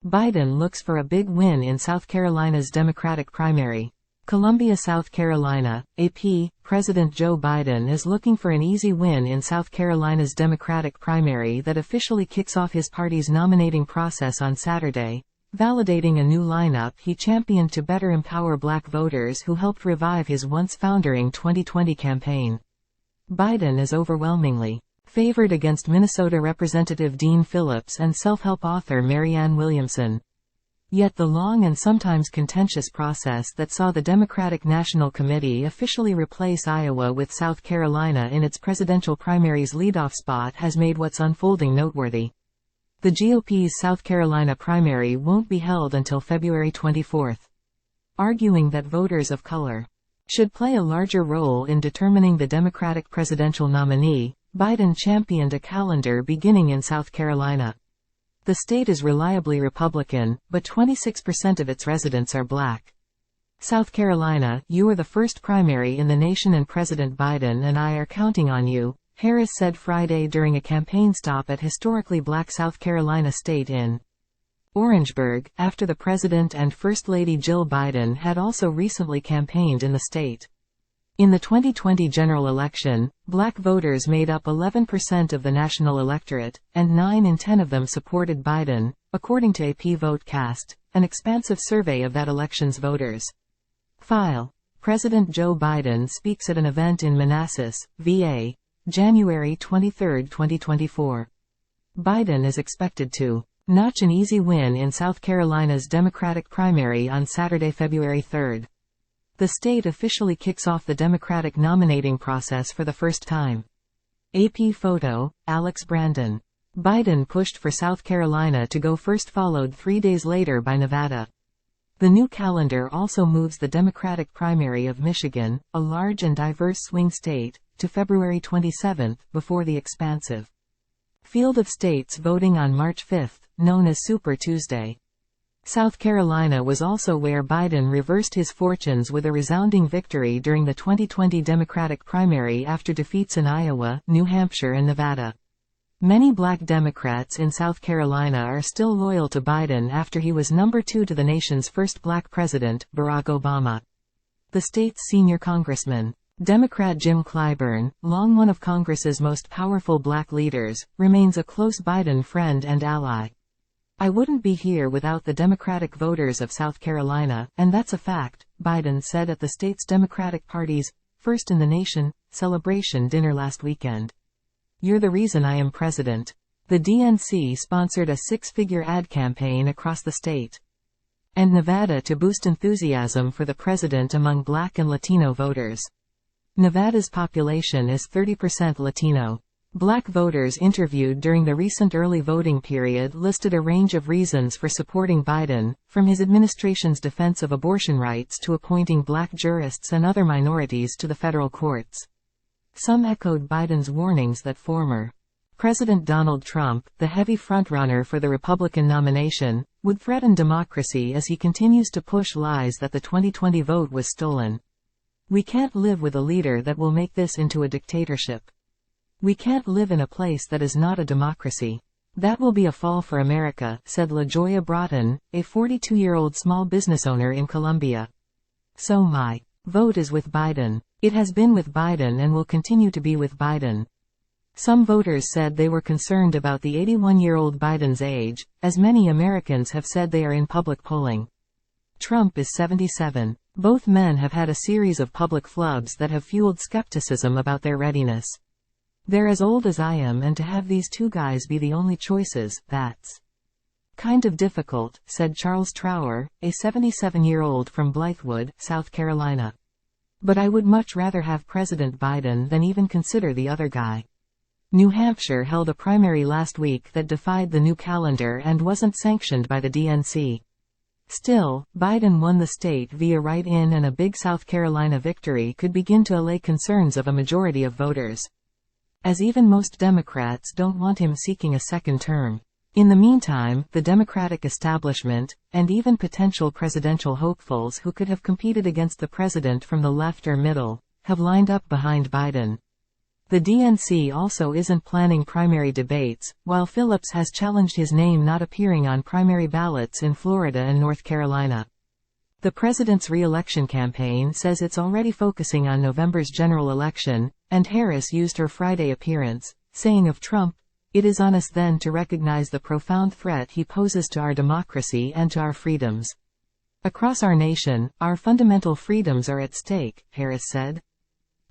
Biden looks for a big win in South Carolina's Democratic primary. Columbia, South Carolina, AP, President Joe Biden is looking for an easy win in South Carolina's Democratic primary that officially kicks off his party's nominating process on Saturday, validating a new lineup he championed to better empower black voters who helped revive his once foundering 2020 campaign. Biden is overwhelmingly favored against Minnesota Representative Dean Phillips and self-help author Marianne Williamson. Yet the long and sometimes contentious process that saw the Democratic National Committee officially replace Iowa with South Carolina in its presidential primary's leadoff spot has made what's unfolding noteworthy. The GOP's South Carolina primary won't be held until February 24. Arguing that voters of color should play a larger role in determining the Democratic presidential nominee, Biden championed a calendar beginning in South Carolina. The state is reliably Republican, but 26% of its residents are black. South Carolina, you are the first primary in the nation and President Biden and I are counting on you, Harris said Friday during a campaign stop at historically black South Carolina State in Orangeburg, after the President and First Lady Jill Biden had also recently campaigned in the state. In the 2020 general election, black voters made up 11% of the national electorate, and 9 in 10 of them supported Biden, according to AP VoteCast, an expansive survey of that election's voters. File. President Joe Biden speaks at an event in Manassas, VA, January 23, 2024. Biden is expected to notch an easy win in South Carolina's Democratic primary on Saturday, February 3. The state officially kicks off the Democratic nominating process for the first time. AP photo, Alex Brandon. Biden pushed for South Carolina to go first, followed 3 days later by Nevada. The new calendar also moves the Democratic primary of Michigan, a large and diverse swing state, to February 27, before the expansive field of states voting on March 5, known as Super Tuesday. South Carolina was also where Biden reversed his fortunes with a resounding victory during the 2020 Democratic primary after defeats in Iowa, New Hampshire and Nevada. Many black Democrats in South Carolina are still loyal to Biden after he was number 2 to the nation's first black president, Barack Obama. The state's senior congressman, Democrat Jim Clyburn, long one of Congress's most powerful black leaders, remains a close Biden friend and ally. I wouldn't be here without the Democratic voters of South Carolina, and that's a fact, Biden said at the state's Democratic Party's First in the Nation celebration dinner last weekend. You're the reason I am president. The DNC sponsored a 6-figure ad campaign across the state and Nevada to boost enthusiasm for the president among black and Latino voters. Nevada's population is 30% Latino. Black voters interviewed during the recent early voting period listed a range of reasons for supporting Biden, from his administration's defense of abortion rights to appointing black jurists and other minorities to the federal courts. Some echoed Biden's warnings that former President Donald Trump, the heavy frontrunner for the Republican nomination, would threaten democracy as he continues to push lies that the 2020 vote was stolen. We can't live with a leader that will make this into a dictatorship. We can't live in a place that is not a democracy. That will be a fall for America, said LaJoya Broughton, a 42-year-old small business owner in Columbia. So my vote is with Biden. It has been with Biden and will continue to be with Biden. Some voters said they were concerned about the 81-year-old Biden's age, as many Americans have said they are in public polling. Trump is 77. Both men have had a series of public flubs that have fueled skepticism about their readiness. They're as old as I am, and to have these two guys be the only choices, that's kind of difficult, said Charles Trower, a 77-year-old from Blythewood, South Carolina. But I would much rather have President Biden than even consider the other guy. New Hampshire held a primary last week that defied the new calendar and wasn't sanctioned by the DNC. Still, Biden won the state via write-in, and a big South Carolina victory could begin to allay concerns of a majority of voters, as even most Democrats don't want him seeking a second term. In the meantime, the Democratic establishment, and even potential presidential hopefuls who could have competed against the president from the left or middle, have lined up behind Biden. The DNC also isn't planning primary debates, while Phillips has challenged his name not appearing on primary ballots in Florida and North Carolina. The president's re-election campaign says it's already focusing on November's general election, and Harris used her Friday appearance, saying of Trump, "It is on us then to recognize the profound threat he poses to our democracy and to our freedoms. Across our nation, our fundamental freedoms are at stake," Harris said.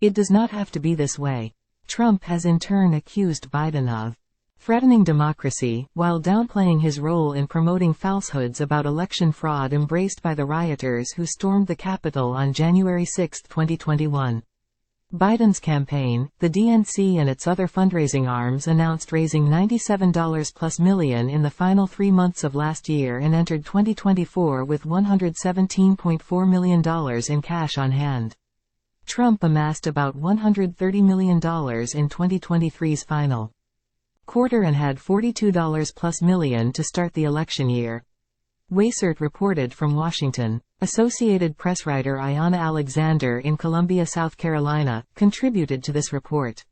"It does not have to be this way." Trump has in turn accused Biden of threatening democracy, while downplaying his role in promoting falsehoods about election fraud embraced by the rioters who stormed the Capitol on January 6, 2021. Biden's campaign, the DNC and its other fundraising arms announced raising $97+ million in the final 3 months of last year and entered 2024 with $117.4 million in cash on hand. Trump amassed about $130 million in 2023's final quarter and had $42+ million to start the election year. Weissert reported from Washington. Associated Press writer Ayanna Alexander in Columbia, South Carolina, contributed to this report.